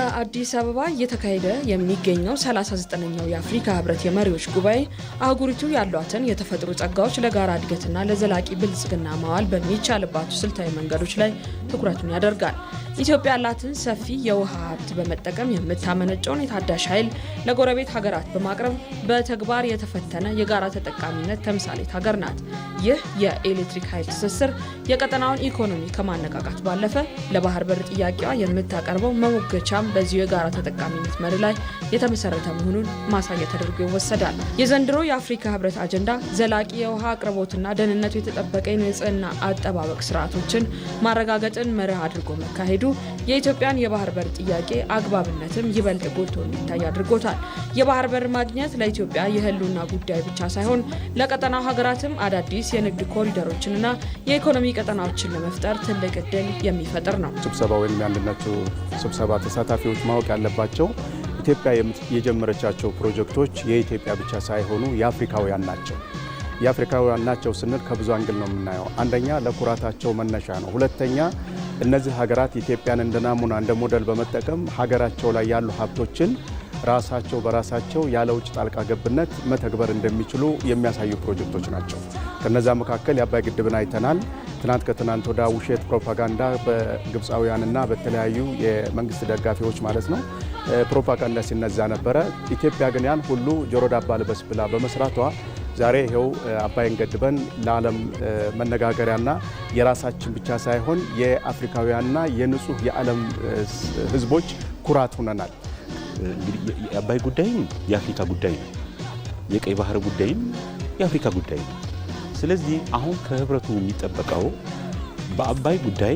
በአዲስ አበባ እየተካሄደ የሚገኘው 39ኛው የአፍሪካ ህብረት የመሪዎች ጉባኤ አህጉሪቱ ያሏትን የተፈጥሮ ጸጋዎች ለጋራ እድገትና ለዘላቂ ብልጽግና ማዋል በሚቻልባቸው ስልታዊ መንገዶች ላይ ትኩረቱን ያደርጋል። ኢትዮጵያ ያላትን ሰፊ የውሃ ሀብት በመጠቀም የምታመነጨውን የታዳሽ ኃይል ለጎረቤት ሀገራት በማቅረብ በተግባር የተፈተነ የጋራ ተጠቃሚነት ተምሳሌት ሀገር ናት። ይህ የኤሌክትሪክ ኃይል ትስስር የቀጠናውን ኢኮኖሚ ከማነቃቃት ባለፈ ለባህር በር ጥያቄዋ የምታቀርበው መሞገቻም በዚሁ የጋራ ተጠቃሚነት መሪ ላይ የተመሰረተ መሆኑን ማሳያ ተደርጎ ይወሰዳል። የዘንድሮ የአፍሪካ ህብረት አጀንዳ ዘላቂ የውሃ አቅርቦትና ደህንነቱ የተጠበቀ የንጽህና አጠባበቅ ስርዓቶችን ማረጋገጥን መርህ አድርጎ መካሄዱ የኢትዮጵያን የባህር በር ጥያቄ አግባብነትም ይበልጥ ጎልቶ እንዲታይ አድርጎታል። የባህር በር ማግኘት ለኢትዮጵያ የህልውና ጉዳይ ብቻ ሳይሆን ለቀጠናው ሀገራትም አዳዲስ የንግድ ኮሪደሮችንና የኢኮኖሚ ቀጠናዎችን ለመፍጠር ትልቅ እድል የሚፈጥር ነው። ስብሰባ ወይም የአንድነቱ ስብሰባ ተሳታፊዎች ማወቅ ያለባቸው ኢትዮጵያ የጀመረቻቸው ፕሮጀክቶች የኢትዮጵያ ብቻ ሳይሆኑ የአፍሪካውያን ናቸው። የአፍሪካውያን ናቸው ስንል ከብዙ አንግል ነው የምናየው። አንደኛ ለኩራታቸው መነሻ ነው። ሁለተኛ እነዚህ ሀገራት ኢትዮጵያን እንደ ናሙና እንደ ሞዴል በመጠቀም ሀገራቸው ላይ ያሉ ሀብቶችን ራሳቸው በራሳቸው ያለ ውጭ ጣልቃ ገብነት መተግበር እንደሚችሉ የሚያሳዩ ፕሮጀክቶች ናቸው። ከነዛ መካከል የአባይ ግድብን አይተናል። ትናንት ከትናንት ወዳ ውሸት ፕሮፓጋንዳ በግብፃውያንና በተለያዩ የመንግስት ደጋፊዎች ማለት ነው ፕሮፓጋንዳ ሲነዛ ነበረ። ኢትዮጵያ ግን ያን ሁሉ ጆሮ ዳባ ልበስ ብላ በመስራቷ ዛሬ ይሄው አባይን ገድበን ለዓለም መነጋገሪያና የራሳችን ብቻ ሳይሆን የአፍሪካውያንና የንጹህ የዓለም ህዝቦች ኩራት ሆነናል። እንግዲህ የአባይ ጉዳይም የአፍሪካ ጉዳይ ነው። የቀይ ባህር ጉዳይም የአፍሪካ ጉዳይ ነው። ስለዚህ አሁን ከህብረቱ የሚጠበቀው በአባይ ጉዳይ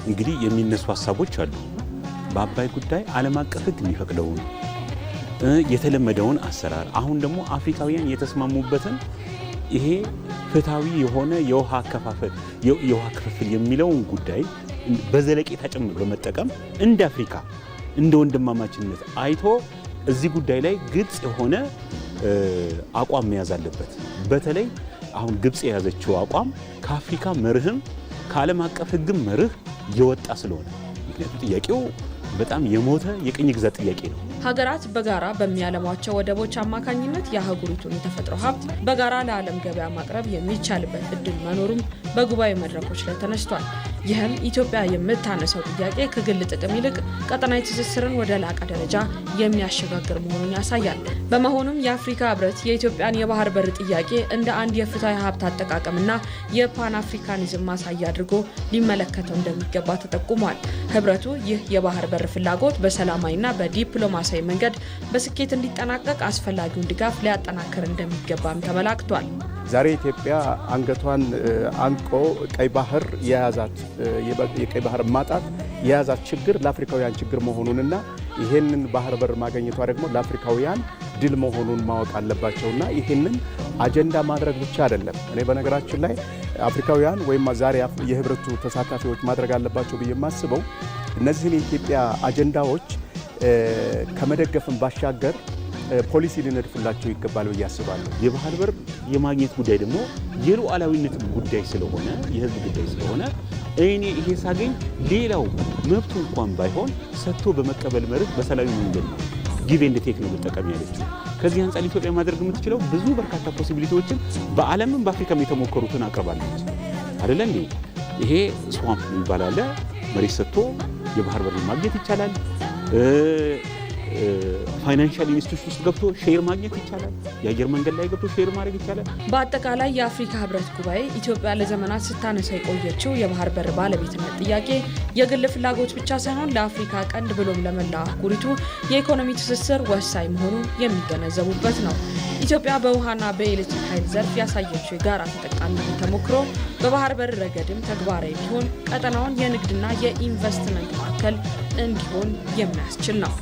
እንግዲህ የሚነሱ ሀሳቦች አሉ። በአባይ ጉዳይ ዓለም አቀፍ ህግ የሚፈቅደውን የተለመደውን አሰራር አሁን ደግሞ አፍሪካውያን የተስማሙበትን ይሄ ፍትሃዊ የሆነ የውሃ ክፍፍል የሚለውን ጉዳይ በዘለቄታ ጭምር በመጠቀም እንደ አፍሪካ እንደ ወንድማማችነት አይቶ እዚህ ጉዳይ ላይ ግልጽ የሆነ አቋም መያዝ አለበት። በተለይ አሁን ግብጽ የያዘችው አቋም ከአፍሪካ መርህም ከዓለም አቀፍ ህግም መርህ የወጣ ስለሆነ ምክንያቱም ጥያቄው በጣም የሞተ የቅኝ ግዛት ጥያቄ ነው። ሀገራት በጋራ በሚያለሟቸው ወደቦች አማካኝነት የአህጉሪቱን የተፈጥሮ ሀብት በጋራ ለዓለም ገበያ ማቅረብ የሚቻልበት እድል መኖሩም በጉባኤ መድረኮች ላይ ተነስቷል። ይህም ኢትዮጵያ የምታነሳው ጥያቄ ከግል ጥቅም ይልቅ ቀጠናዊ ትስስርን ወደ ላቀ ደረጃ የሚያሸጋግር መሆኑን ያሳያል። በመሆኑም የአፍሪካ ህብረት የኢትዮጵያን የባህር በር ጥያቄ እንደ አንድ የፍትሃዊ ሀብት አጠቃቀምና የፓን አፍሪካኒዝም ማሳያ አድርጎ ሊመለከተው እንደሚገባ ተጠቁሟል። ህብረቱ ይህ የባህር በር ፍላጎት በሰላማዊና በዲፕሎማሲያዊ መንገድ በስኬት እንዲጠናቀቅ አስፈላጊውን ድጋፍ ሊያጠናክር እንደሚገባም ተመላክቷል። ዛሬ ኢትዮጵያ አንገቷን አንቆ ቀይ ባህር የያዛት የቀይ ባህር ማጣት የያዛት ችግር ለአፍሪካውያን ችግር መሆኑንና ይሄንን ባህር በር ማግኘቷ ደግሞ ለአፍሪካውያን ድል መሆኑን ማወቅ አለባቸውና ይሄንን አጀንዳ ማድረግ ብቻ አይደለም። እኔ በነገራችን ላይ አፍሪካውያን ወይም ዛሬ የህብረቱ ተሳታፊዎች ማድረግ አለባቸው ብዬ የማስበው እነዚህን የኢትዮጵያ አጀንዳዎች ከመደገፍን ባሻገር ፖሊሲ ሊነድፍላቸው ይገባል ብዬ አስባለሁ። የባህር በር የማግኘት ጉዳይ ደግሞ የሉዓላዊነት ጉዳይ ስለሆነ የህዝብ ጉዳይ ስለሆነ እኔ ይሄ ሳገኝ ሌላው መብቱ እንኳን ባይሆን ሰጥቶ በመቀበል መርህ በሰላማዊ መንገድ ነው ጊቭ ኤንድ ቴክ ነው መጠቀም ያለችው። ከዚህ አንጻር ኢትዮጵያ ማድረግ የምትችለው ብዙ በርካታ ፖሲቢሊቲዎችን በዓለምም በአፍሪካም የተሞከሩትን አቅርባለች አይደለ እንዴ? ይሄ ስዋምፕ ይባላል። መሬት ሰጥቶ የባህር በር ማግኘት ይቻላል። ፋይናንሻል ኢንስቲትዩሽን ውስጥ ገብቶ ሼር ማግኘት ይቻላል። የአየር መንገድ ላይ ገብቶ ሼር ማድረግ ይቻላል። በአጠቃላይ የአፍሪካ ህብረት ጉባኤ ኢትዮጵያ ለዘመናት ስታነሳ የቆየችው የባህር በር ባለቤትነት ጥያቄ የግል ፍላጎት ብቻ ሳይሆን ለአፍሪካ ቀንድ ብሎም ለመላ አህጉሪቱ የኢኮኖሚ ትስስር ወሳኝ መሆኑን የሚገነዘቡበት ነው። ኢትዮጵያ በውሃና በኤሌክትሪክ ኃይል ዘርፍ ያሳየችው የጋራ ተጠቃሚነት ተሞክሮ በባህር በር ረገድም ተግባራዊ ቢሆን ቀጠናውን የንግድና የኢንቨስትመንት ማዕከል እንዲሆን የሚያስችል ነው።